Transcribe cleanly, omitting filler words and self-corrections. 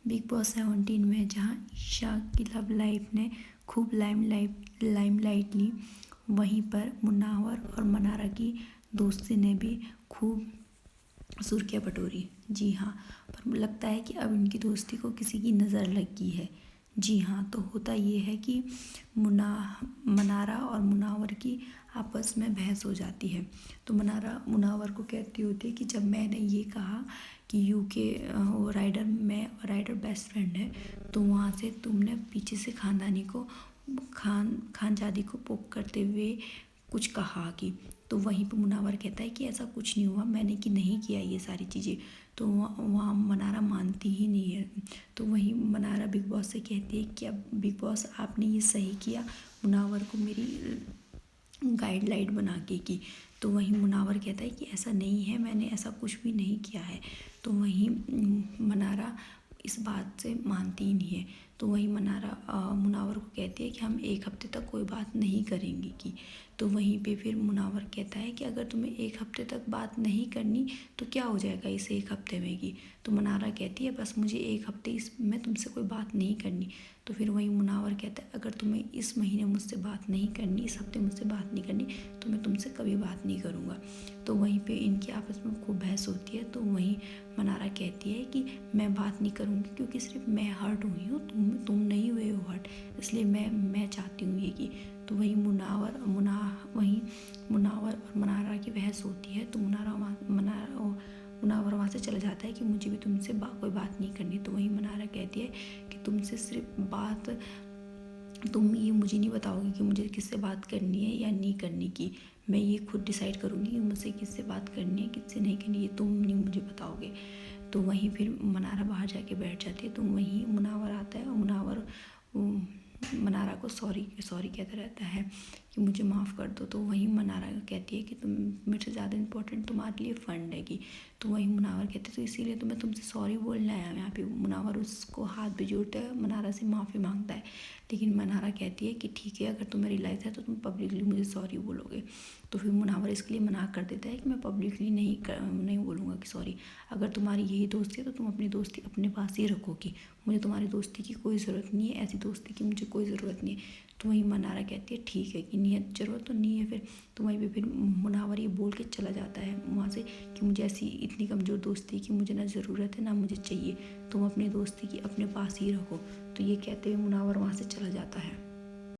Big boss 17 में जहां ईशा की लव लाइफ ने खूब लाइमलाइट ली, वहीं पर मुन्नावर और मनारा की दोस्ती ने भी खूब सुर्खियाँ बटोरी। जी हाँ, पर लगता है कि अब इनकी दोस्ती को किसी की नज़र लग गई है। जी हाँ, तो होता ये है कि मनारा और मुनावर की आपस में बहस हो जाती है। तो मनारा मुनावर को कहती होती है कि जब मैंने ये कहा कि यूके राइडर बेस्ट फ्रेंड है, तो वहाँ से तुमने पीछे से खानदानी को खानजादी को पोक करते हुए कुछ कहा कि, तो वहीं पर मुनावर कहता है कि ऐसा कुछ नहीं हुआ, मैंने कि नहीं किया ये सारी चीज़ें। तो वहाँ मनारा मानती ही नहीं है। तो वहीं मनारा बिग बॉस से कहती है कि अब बिग बॉस आपने ये सही किया मुनावर को मेरी गाइडलाइन बना के की। तो वहीं मुनावर कहता है कि ऐसा नहीं है, मैंने ऐसा कुछ भी नहीं किया है। तो वहीं मनारा इस बात से मानती ही नहीं है। तो वहीं मनारा मुनावर को कहती है कि हम 1 हफ्ते तक कोई बात नहीं करेंगे की। तो वहीं पे फिर मुनावर कहता है कि अगर तुम्हें 1 हफ्ते तक बात नहीं करनी तो क्या हो जाएगा इस 1 हफ्ते में की। तो मनारा कहती है बस मुझे 1 हफ्ते इसमें तुमसे कोई बात नहीं करनी। तो फिर वहीं मुनावर कहता है अगर तुम्हें इस महीने मुझसे बात नहीं करनी, इस हफ्ते मुझसे बात नहीं करनी, तो मैं तुमसे कभी बात नहीं करूँगा। तो वहीं पे इनकी आपस में खूब बहस होती है। तो वहीं मनारा कहती है कि मैं बात नहीं करूँगी क्योंकि सिर्फ मैं हर्ट हुई हूँ, तुम नहीं हुए हो हर्ट, इसलिए मैं चाहती हूँ ये कि। तो वहीं मुनावर और मनारा की बहस होती है। तो मुनावर वहाँ से चला जाता है कि मुझे भी तुमसे कोई बात नहीं करनी। तो वहीं मनारा कहती है कि तुमसे सिर्फ बात तुम ये मुझे नहीं बताओगी कि मुझे किससे बात करनी है या नहीं करनी की, मैं ये खुद डिसाइड करूँगी कि मुझसे किससे बात करनी है किससे नहीं करनी, ये तुम नहीं मुझे बताओगे। तो वहीं फिर मनारा बाहर जाके बैठ जाती है। तो वहीं मुनावर आता है और मुनावर मनारा को सॉरी कहता रहता है कि मुझे माफ़ कर दो। तो वहीं मनारा कहती है कि तुम मेरे से ज़्यादा इम्पोर्टेंट तुम्हारे लिए फ़ंड है कि। तो वहीं मुनावर कहते तो इसीलिए तो मैं तुमसे सॉरी बोलने आया हूँ यहाँ पे। मुनावर उसको हाथ भी जोड़ता है, मनारा से माफ़ी मांगता है। लेकिन मनारा कहती है कि ठीक है, अगर तुम्हें रियलाइज़ है तो तुम पब्लिकली मुझे सॉरी बोलोगे। तो फिर मुनावर इसके लिए मना कर देता है कि मैं पब्लिकली नहीं बोलूँगा कि सॉरी। अगर तुम्हारी यही दोस्ती है तो तुम अपनी दोस्ती अपने पास ही रखोगी, मुझे तुम्हारी दोस्ती की कोई ज़रूरत नहीं है, ऐसी दोस्ती की मुझे कोई ज़रूरत नहीं है। तो वहीं मनारा कहती है ठीक है कि नहीं है ज़रूरत तो नहीं है फिर। तो वहीं पे फिर मुनावर ये बोल के चला जाता है वहाँ से कि मुझे ऐसी इतनी कमज़ोर दोस्ती की मुझे ना ज़रूरत है ना मुझे चाहिए, तुम अपनी दोस्ती की अपने पास ही रखो। तो ये कहते हुए मुनावर वहाँ से चला जाता है।